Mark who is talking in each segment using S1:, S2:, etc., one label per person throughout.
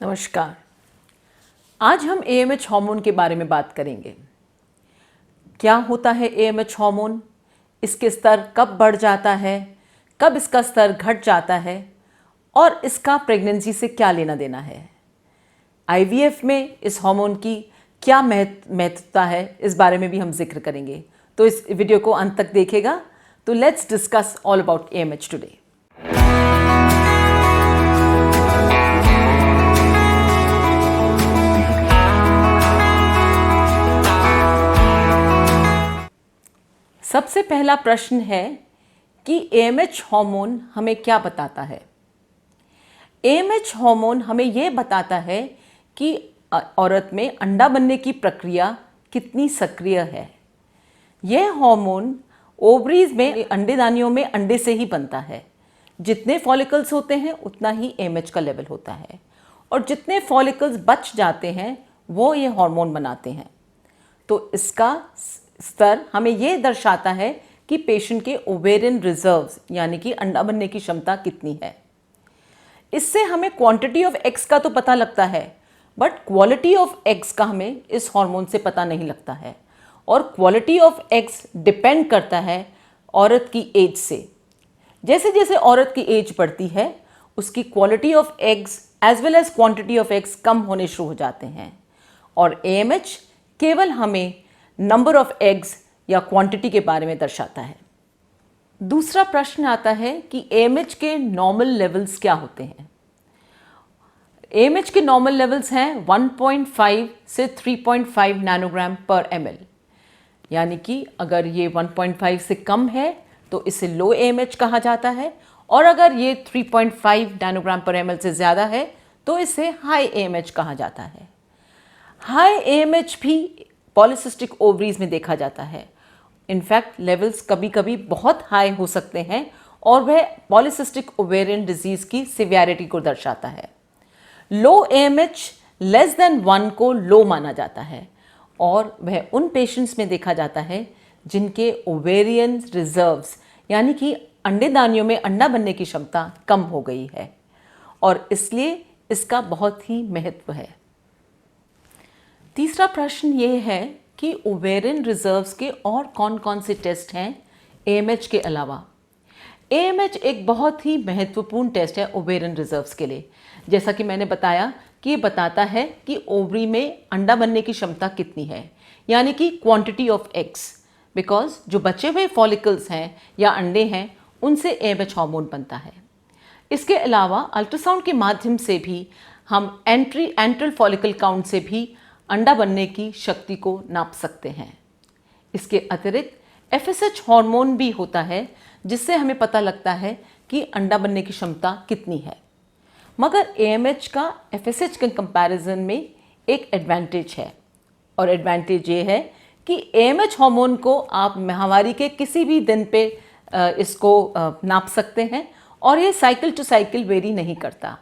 S1: नमस्कार। आज हम एएमएच हार्मोन के बारे में बात करेंगे। क्या होता है एएमएच हार्मोन, इसके स्तर कब बढ़ जाता है, कब इसका स्तर घट जाता है और इसका प्रेगनेंसी से क्या लेना देना है। आईवीएफ में इस हार्मोन की क्या महत्वता है, इस बारे में भी हम जिक्र करेंगे। तो इस वीडियो को अंत तक देखिएगा। तो let's discuss all about AMH today. सबसे पहला प्रश्न है कि एएमएच हार्मोन हमें क्या बताता है। एएमएच हार्मोन हमें यह बताता है कि औरत में अंडा बनने की प्रक्रिया कितनी सक्रिय है। यह हार्मोन ओवरीज में, अंडेदानियों में अंडे से ही बनता है। जितने फॉलिकल्स होते हैं उतना ही एएमएच का लेवल होता है और जितने फॉलिकल्स बच जाते हैं वो ये हार्मोन बनाते हैं। तो इसका स्तर हमें यह दर्शाता है कि पेशेंट के ओवेरियन रिजर्व्स यानी कि अंडा बनने की क्षमता कितनी है। इससे हमें क्वांटिटी ऑफ एग्स का तो पता लगता है, बट क्वालिटी ऑफ एग्स का हमें इस हार्मोन से पता नहीं लगता है। और क्वालिटी ऑफ एग्स डिपेंड करता है औरत की एज से। जैसे जैसे औरत की एज बढ़ती है उसकी quality of eggs as well as quantity of eggs कम होने शुरू हो जाते हैं। और एएमएच केवल हमें नंबर ऑफ एग्स या क्वांटिटी के बारे में दर्शाता है। दूसरा प्रश्न आता है कि एएमएच के नॉर्मल लेवल्स क्या होते हैं। एएमएच के नॉर्मल लेवल्स हैं 1.5 से 3.5 नैनोग्राम पर ml, यानी कि अगर ये 1.5 से कम है तो इसे लो एएमएच कहा जाता है, और अगर ये 3.5 नैनोग्राम पर ml से ज़्यादा है तो इसे हाई एएमएच कहा जाता है। हाई एएमएच भी पॉलीसिस्टिक ओवरीज में देखा जाता है। इनफैक्ट लेवल्स कभी कभी बहुत हाई हो सकते हैं और वह पॉलीसिस्टिक ओवेरियन डिजीज की सिवियरिटी को दर्शाता है। लो एएमएच लेस देन 1 को लो माना जाता है और वह उन पेशेंट्स में देखा जाता है जिनके ओवेरियन रिजर्व्स यानी कि अंडेदानियों में अंडा बनने की क्षमता कम हो गई है, और इसलिए इसका बहुत ही महत्व है। तीसरा प्रश्न ये है कि ओवेरियन रिजर्व्स के और कौन कौन से टेस्ट हैं एएमएच के अलावा। एएमएच एक बहुत ही महत्वपूर्ण टेस्ट है ओवेरियन रिजर्व्स के लिए। जैसा कि मैंने बताया कि ये बताता है कि ओवरी में अंडा बनने की क्षमता कितनी है, यानी कि क्वांटिटी ऑफ एग्स, बिकॉज जो बचे हुए फॉलिकल्स हैं या अंडे हैं उनसे एएमएच हार्मोन बनता है। इसके अलावा अल्ट्रासाउंड के माध्यम से भी हम एंट्रल फॉलिकल काउंट से भी अंडा बनने की शक्ति को नाप सकते हैं। इसके अतिरिक्त एफएसएच हार्मोन भी होता है जिससे हमें पता लगता है कि अंडा बनने की क्षमता कितनी है। मगर एएमएच का एफएसएच के कंपैरिजन में एक एडवांटेज है, और एडवांटेज ये है कि एएमएच हार्मोन को आप माहवारी के किसी भी दिन पे इसको नाप सकते हैं और ये साइकिल टू साइकिल वेरी नहीं करता,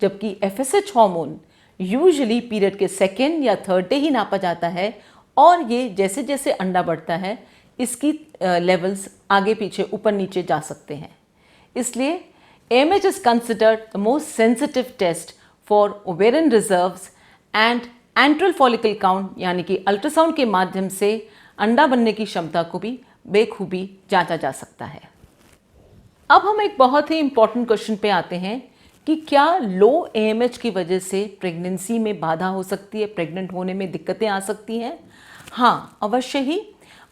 S1: जबकि एफएसएच हार्मोन यूजुअली पीरियड के सेकेंड या थर्ड डे ही नापा जाता है, और ये जैसे जैसे अंडा बढ़ता है इसकी लेवल्स आगे पीछे ऊपर नीचे जा सकते हैं। इसलिए AMH is considered the most sensitive test for ovarian reserves and antral follicle count, यानी कि अल्ट्रासाउंड के माध्यम से अंडा बनने की क्षमता को भी बेखूबी जांचा जा सकता है। अब हम एक बहुत ही इंपॉर्टेंट क्वेश्चन पे आते हैं कि क्या लो एएमएच की वजह से प्रेगनेंसी में बाधा हो सकती है, प्रेग्नेंट होने में दिक्कतें आ सकती हैं। हाँ, अवश्य ही।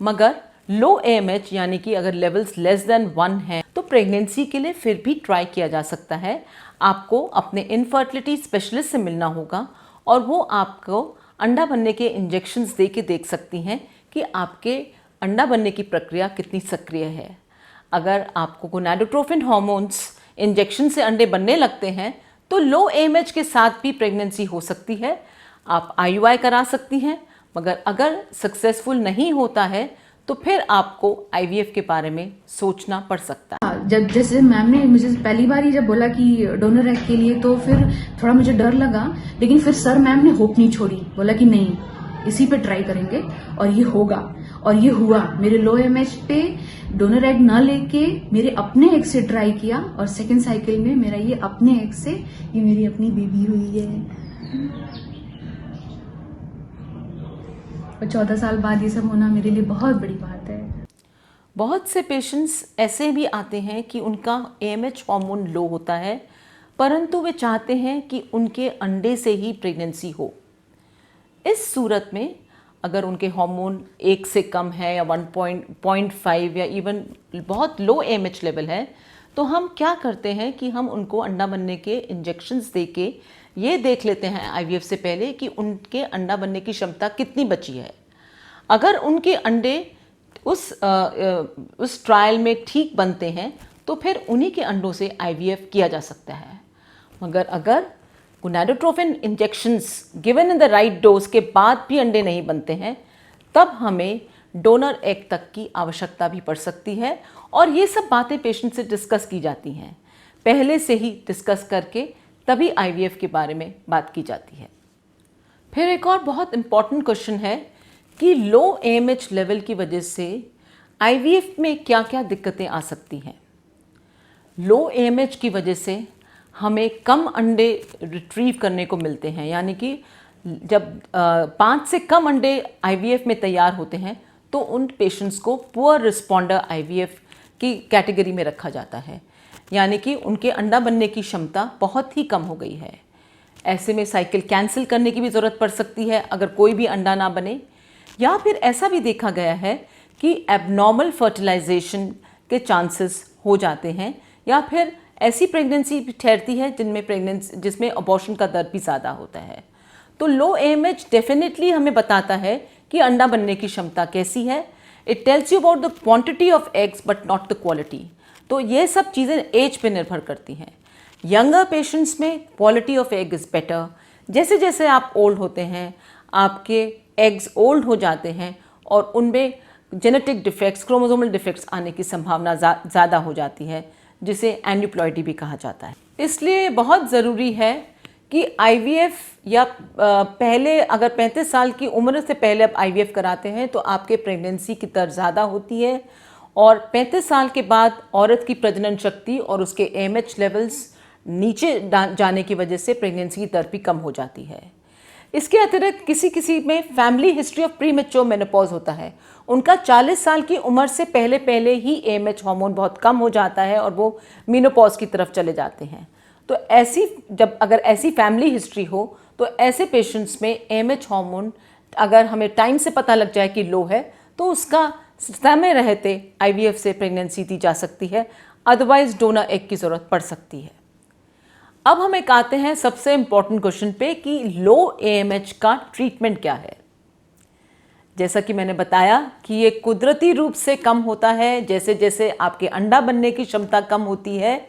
S1: मगर लो एएमएच यानी कि अगर लेवल्स लेस देन 1 हैं तो प्रेगनेंसी के लिए फिर भी ट्राई किया जा सकता है। आपको अपने इनफर्टिलिटी स्पेशलिस्ट से मिलना होगा और वो आपको अंडा बनने के इंजेक्शंस दे के देख सकती हैं कि आपके अंडा बनने की प्रक्रिया कितनी सक्रिय है। अगर आपको गोनाडोट्रोपिन हार्मोन्स इंजेक्शन से अंडे बनने लगते हैं तो लो एएमएच के साथ भी प्रेगनेंसी हो सकती है। आप आईयूआई करा सकती हैं, मगर अगर सक्सेसफुल नहीं होता है तो फिर आपको आईवीएफ के बारे में सोचना पड़ सकता है।
S2: जब जैसे मैम ने मुझे पहली बार ही जब बोला कि डोनर एग के लिए तो फिर थोड़ा मुझे डर लगा, लेकिन फिर सर मैम ने होप नहीं छोड़ी, बोला कि नहीं इसी पे ट्राई करेंगे और ये होगा। और ये हुआ। मेरे लो एमएच पे डोनर एग ना लेके मेरे अपने एग से ट्राई किया और सेकेंड साइकिल में मेरा ये अपने एग से ये मेरी अपनी बेबी हुई है। और 14 साल बाद ये सब होना मेरे लिए बहुत बड़ी बात है।
S1: बहुत से पेशेंट्स ऐसे भी आते हैं कि उनका AMH हार्मोन लो होता है, परंतु वे चाहते हैं कि उनके अंडे से ही प्रेगनेंसी हो। इस सूरत में अगर उनके हार्मोन 1 से कम है या 1.5 या इवन बहुत लो AMH लेवल है, तो हम क्या करते हैं कि हम उनको अंडा बनने के इंजेक्शंस दे के ये देख लेते हैं IVF से पहले कि उनके अंडा बनने की क्षमता कितनी बची है। अगर उनके अंडे उस ट्रायल में ठीक बनते हैं तो फिर उन्हीं के अंडों से IVF किया जा सकता है। मगर अगर gonadotropin injections given in the right dose के बाद भी अंडे नहीं बनते हैं, तब हमें डोनर एग तक की आवश्यकता भी पड़ सकती है। और ये सब बातें पेशेंट से डिस्कस की जाती हैं, पहले से ही डिस्कस करके तभी IVF के बारे में बात की जाती है। फिर एक और बहुत इम्पॉर्टेंट क्वेश्चन है कि लो AMH लेवल की वजह से IVF में क्या क्या दिक्कतें आ सकती हैं। लो AMH की वजह से हमें कम अंडे रिट्रीव करने को मिलते हैं, यानी कि जब 5 से कम अंडे IVF में तैयार होते हैं तो उन पेशेंट्स को पुअर रिस्पॉन्डर IVF की कैटेगरी में रखा जाता है, यानी कि उनके अंडा बनने की क्षमता बहुत ही कम हो गई है। ऐसे में साइकिल कैंसिल करने की भी ज़रूरत पड़ सकती है अगर कोई भी अंडा ना बने, या फिर ऐसा भी देखा गया है कि एबनॉर्मल फर्टिलाइजेशन के चांसेस हो जाते हैं, या फिर ऐसी प्रेगनेंसी भी ठहरती है जिसमें अबॉर्शन का दर भी ज़्यादा होता है। तो लो AMH डेफिनेटली हमें बताता है कि अंडा बनने की क्षमता कैसी है। It tells you about the quantity of eggs but not the quality. तो ये सब चीज़ें एज पे निर्भर करती हैं। यंगर पेशेंट्स में quality of egg is better. जैसे जैसे आप ओल्ड होते हैं, आपके एग्स ओल्ड हो जाते हैं और उनमें जेनेटिक डिफेक्ट्स, क्रोमोसोमल डिफेक्ट्स आने की संभावना ज़्यादा हो जाती है, जिसे एन्यूप्लॉइडी भी कहा जाता है। इसलिए बहुत ज़रूरी है कि IVF या पहले अगर 35 साल की उम्र से पहले आप IVF कराते हैं तो आपके प्रेगनेंसी की दर ज़्यादा होती है, और 35 साल के बाद औरत की प्रजनन शक्ति और उसके AMH लेवल्स नीचे जाने की वजह से प्रेगनेंसी की दर भी कम हो जाती है। इसके अतिरिक्त किसी किसी में family history of premature menopause होता है। उनका 40 साल की उम्र से पहले ही AMH हार्मोन बहुत कम हो जाता है और वो मेनोपॉज की तरफ चले जाते हैं। तो अगर ऐसी फैमिली हिस्ट्री हो तो ऐसे पेशेंट्स में AMH हार्मोन अगर हमें टाइम से पता लग जाए कि लो है तो उसका समय रहते IVF से प्रेगनेंसी दी जा सकती है, अदरवाइज डोनर एग की ज़रूरत पड़ सकती है। अब हम एक आते हैं सबसे इम्पॉर्टेंट क्वेश्चन पे कि लो AMH का ट्रीटमेंट क्या है। जैसा कि मैंने बताया कि ये कुदरती रूप से कम होता है, जैसे जैसे आपके अंडा बनने की क्षमता कम होती है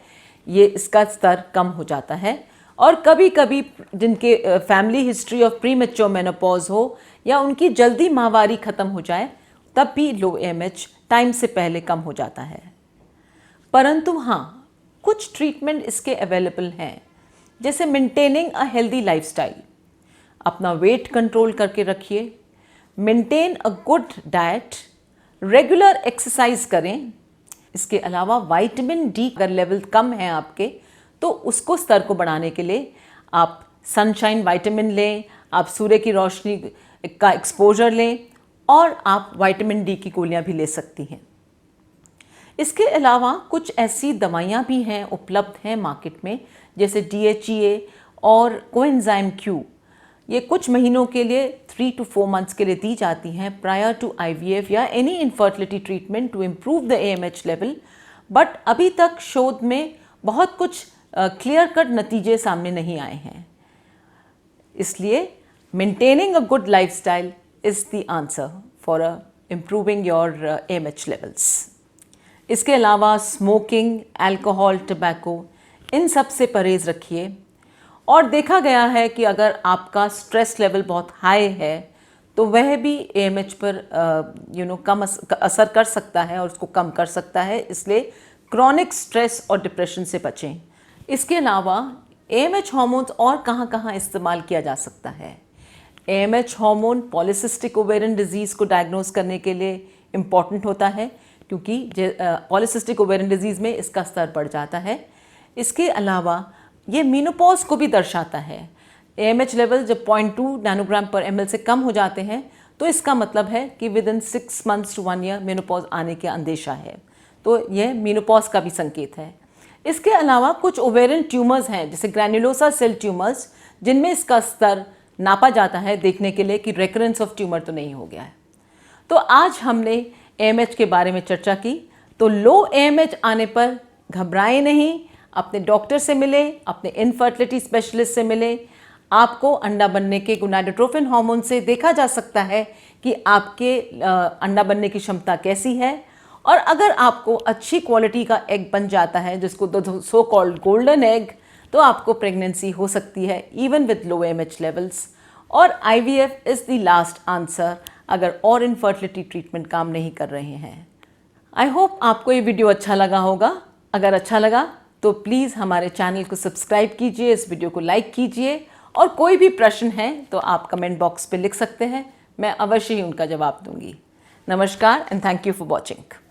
S1: ये इसका स्तर कम हो जाता है। और कभी कभी जिनके family history of premature menopause हो या उनकी जल्दी माहवारी ख़त्म हो जाए तब भी लो AMH टाइम से पहले कम हो जाता है। परंतु हाँ, कुछ ट्रीटमेंट इसके अवेलेबल हैं, जैसे मेंटेनिंग अ हेल्दी लाइफस्टाइल। अपना वेट कंट्रोल करके रखिए, maintain a good diet, regular exercise करें। इसके अलावा विटामिन D अगर लेवल कम है आपके तो उसको स्तर को बढ़ाने के लिए आप सनशाइन विटामिन लें, आप सूर्य की रोशनी का एक्सपोजर लें, और आप विटामिन D की गोलियां भी ले सकती हैं। इसके अलावा कुछ ऐसी दवाइयाँ भी हैं उपलब्ध हैं मार्केट में, जैसे DHEA और कोएंजाइम Q। ये कुछ महीनों के लिए 3 to 4 months के लिए दी जाती हैं प्रायर टू IVF या any infertility treatment to improve the AMH level. But अभी तक शोध में बहुत कुछ क्लियर कट नतीजे सामने नहीं आए हैं। इसलिए maintaining a good lifestyle is the answer for improving your AMH levels. इसके अलावा स्मोकिंग, अल्कोहल, टबैको, इन सब से परहेज़ रखिए। और देखा गया है कि अगर आपका स्ट्रेस लेवल बहुत हाई है तो वह भी AMH पर कम असर कर सकता है और उसको कम कर सकता है। इसलिए क्रॉनिक स्ट्रेस और डिप्रेशन से बचें। इसके अलावा AMH हार्मोन्स और कहाँ कहाँ इस्तेमाल किया जा सकता है। AMH hormone polycystic ovarian disease को डायग्नोज करने के लिए इम्पॉर्टेंट होता है, क्योंकि पॉलीसिस्टिक ओवेरियन डिजीज़ में इसका स्तर बढ़ जाता है। इसके अलावा ये मेनोपॉज को भी दर्शाता है। AMH लेवल जब 0.2 नैनोग्राम पर ml से कम हो जाते हैं तो इसका मतलब है कि with in 6 months to 1 year menopause आने के अंदेशा है। तो यह मेनोपॉज का भी संकेत है। इसके अलावा कुछ ओवेरियन ट्यूमर्स हैं जैसे ग्रैन्युलोसा सेल ट्यूमर्स, जिनमें इसका स्तर नापा जाता है देखने के लिए कि रेकरेंस ऑफ ट्यूमर तो नहीं हो गया है। तो आज हमने AMH के बारे में चर्चा की। तो लो AMH आने पर घबराएं नहीं, अपने डॉक्टर से मिले, अपने इनफर्टिलिटी स्पेशलिस्ट से मिले। आपको अंडा बनने के गोनाडोट्रोपिन हार्मोन से देखा जा सकता है कि आपके अंडा बनने की क्षमता कैसी है, और अगर आपको अच्छी क्वालिटी का एग बन जाता है जिसको सो कॉल्ड गोल्डन एग, तो आपको प्रेगनेंसी हो सकती है even with low AMH levels. और IVF is the last answer अगर और इनफर्टिलिटी ट्रीटमेंट काम नहीं कर रहे हैं। आई होप आपको ये वीडियो अच्छा लगा होगा। अगर अच्छा लगा तो प्लीज़ हमारे चैनल को सब्सक्राइब कीजिए, इस वीडियो को लाइक कीजिए, और कोई भी प्रश्न है तो आप कमेंट बॉक्स पे लिख सकते हैं, मैं अवश्य ही उनका जवाब दूंगी। नमस्कार and thank you for watching.